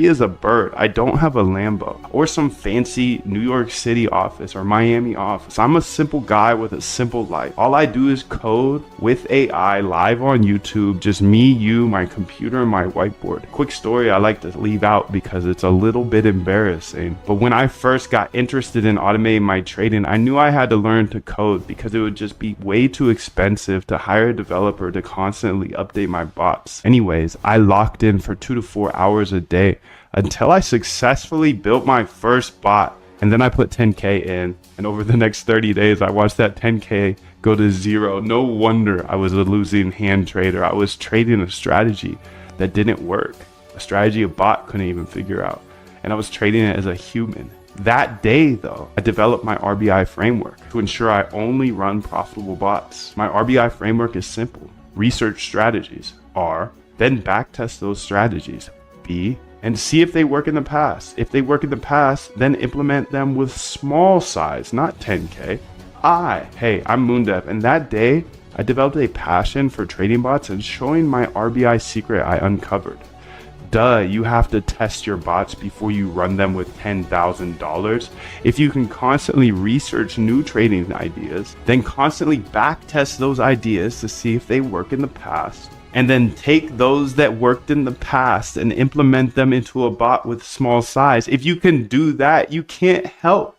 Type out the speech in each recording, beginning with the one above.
as a bird. I don't have a Lambo or some fancy New York City office or Miami office. I'm a simple guy with a simple life. All I do is code with AI live on YouTube, just me, you, my computer, and my whiteboard. Quick story I like to leave out because it's a little bit embarrassing. But when I first got interested in automating my trading, I knew I had to learn to code because it would just be way too expensive to hire a developer to constantly update my bots. Anyways, I locked in for 2 to 4 hours a day until I successfully built my first bot. And then I put 10K in, and over the next 30 days, I watched that 10K go to zero. No wonder I was a losing hand trader. I was trading a strategy that didn't work, a strategy a bot couldn't even figure out. And I was trading it as a human. That day though, I developed my RBI framework to ensure I only run profitable bots. My RBI framework is simple. Research strategies. R, then backtest those strategies. B, and see if they work in the past. If they work in the past, then implement them with small size, not 10K. Hey, I'm Moondep, and that day, I developed a passion for trading bots and showing my RBI secret I uncovered. You have to test your bots before you run them with $10,000. If you can constantly research new trading ideas, then constantly backtest those ideas to see if they work in the past, and then take those that worked in the past and implement them into a bot with small size. If you can do that, you can't help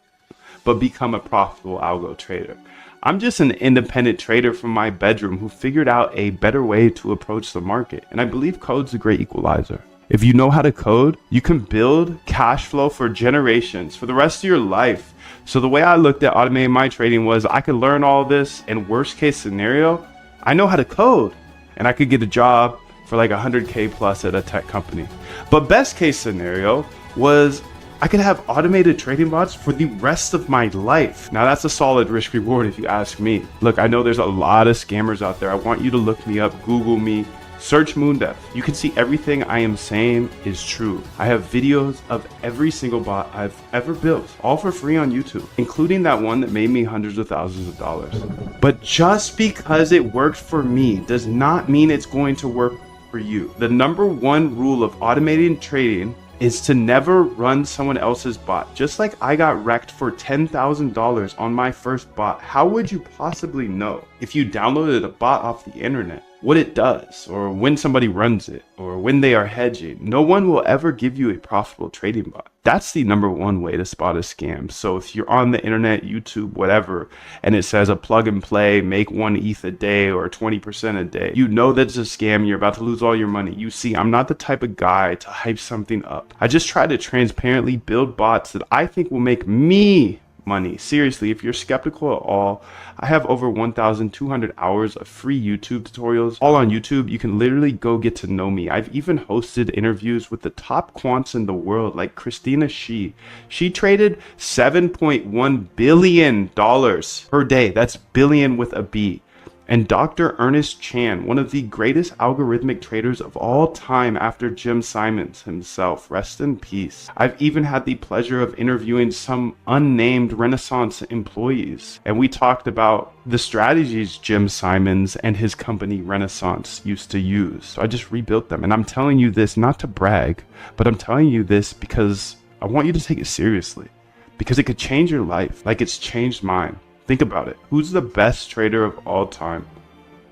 but become a profitable algo trader. I'm just an independent trader from my bedroom who figured out a better way to approach the market. And I believe code's a great equalizer. If you know how to code, you can build cash flow for generations, for the rest of your life. So the way I looked at automating my trading was I could learn all this, and worst case scenario, I know how to code. And I could get a job for like 100K plus at a tech company. But best case scenario was I could have automated trading bots for the rest of my life. Now that's a solid risk reward if you ask me. Look, I know there's a lot of scammers out there. I want you to look me up, Google me, search Moondep. You can see everything I am saying is true. I have videos of every single bot I've ever built, all for free on YouTube, including that one that made me hundreds of thousands of dollars. But just because it worked for me does not mean it's going to work for you. The number one rule of automating trading is to never run someone else's bot. Just like I got wrecked for $10,000 on my first bot, how would you possibly know if you downloaded a bot off the internet what it does, or when somebody runs it, or when they are hedging? No one will ever give you a profitable trading bot. That's the number one way to spot a scam. So if you're on the internet, YouTube, whatever, and it says a plug and play, make 1 ETH a day or 20% a day, you know that's a scam. You're about to lose all your money. You see, I'm not the type of guy to hype something up. I just try to transparently build bots that I think will make me money. Seriously, if you're skeptical at all, I have over 1,200 hours of free YouTube tutorials, all on YouTube. You can literally go get to know me. I've even hosted interviews with the top quants in the world, like Christina Shi. She traded $7.1 billion per day. That's billion with a B. And Dr. Ernest Chan, one of the greatest algorithmic traders of all time after Jim Simons himself. Rest in peace. I've even had the pleasure of interviewing some unnamed Renaissance employees, and we talked about the strategies Jim Simons and his company Renaissance used to use. So I just rebuilt them. And I'm telling you this not to brag, but I'm telling you this because I want you to take it seriously, because it could change your life like it's changed mine. Think about it. Who's the best trader of all time?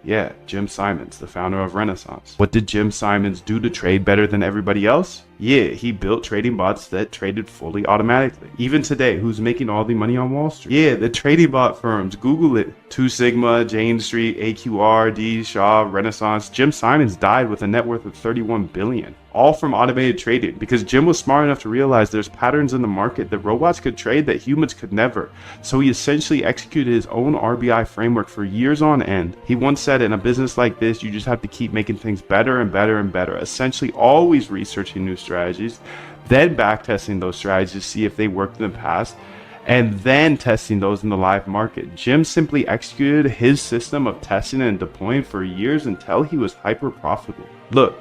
Yeah, Jim Simons, the founder of Renaissance. What did Jim Simons do to trade better than everybody else? Yeah, he built trading bots that traded fully automatically. Even today, who's making all the money on Wall Street? Yeah, the trading bot firms. Google it. 2 Sigma, Jane Street, AQR, D, Shaw, Renaissance. Jim Simons died with a net worth of $31 billion. All from automated trading, because Jim was smart enough to realize there's patterns in the market that robots could trade that humans could never. So he essentially executed his own RBI framework for years on end. He once said, in a business like this, you just have to keep making things better and better and better. Essentially always researching new strategies, then backtesting those strategies to see if they worked in the past, and then testing those in the live market. Jim simply executed his system of testing and deploying for years until he was hyper profitable. Look,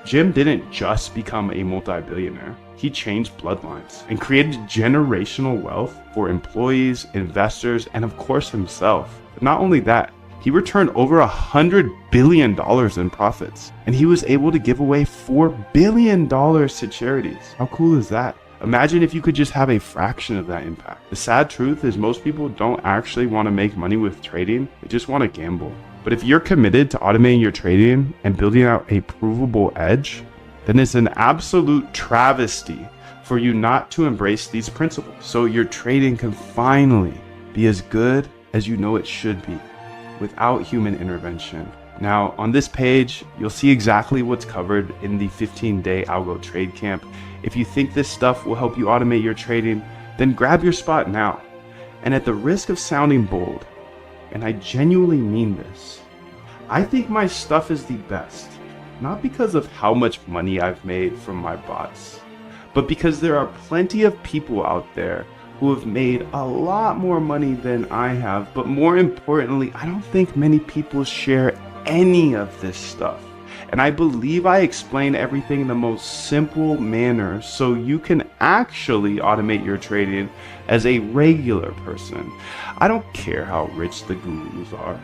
Jim didn't just become a multi-billionaire. He changed bloodlines and created generational wealth for employees, investors, and of course himself. But not only that, He returned over $100 billion in profits, and he was able to give away $4 billion to charities. How cool is that? Imagine if you could just have a fraction of that impact. The sad truth is most people don't actually want to make money with trading, they just want to gamble. But if you're committed to automating your trading and building out a provable edge, then it's an absolute travesty for you not to embrace these principles, so your trading can finally be as good as you know it should be without human intervention. Now, on this page, you'll see exactly what's covered in the 15-day algo trade camp. If you think this stuff will help you automate your trading, then grab your spot now. And at the risk of sounding bold, and I genuinely mean this, I think my stuff is the best, not because of how much money I've made from my bots, but because there are plenty of people out there who have made a lot more money than I have, but more importantly, I don't think many people share any of this stuff. And I believe I explain everything in the most simple manner so you can actually automate your trading as a regular person. I don't care how rich the gurus are.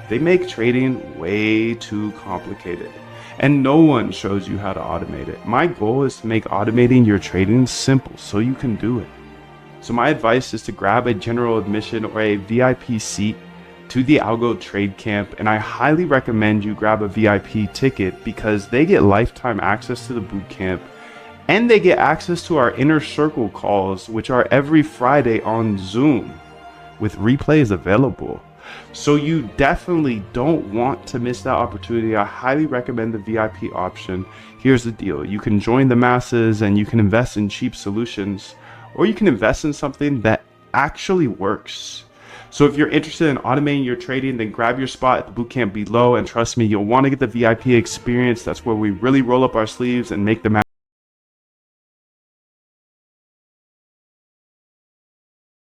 They make trading way too complicated, and no one shows you how to automate it. My goal is to make automating your trading simple so you can do it. So my advice is to grab a general admission or a VIP seat to the Algo Trade Camp, and I highly recommend you grab a VIP ticket because they get lifetime access to the boot camp and they get access to our inner circle calls, which are every Friday on Zoom with replays available. So you definitely don't want to miss that opportunity. I highly recommend the VIP option. Here's the deal. You can join the masses and you can invest in cheap solutions, or you can invest in something that actually works. So if you're interested in automating your trading, then grab your spot at the bootcamp below, and trust me, you'll want to get the VIP experience. That's where we really roll up our sleeves and make the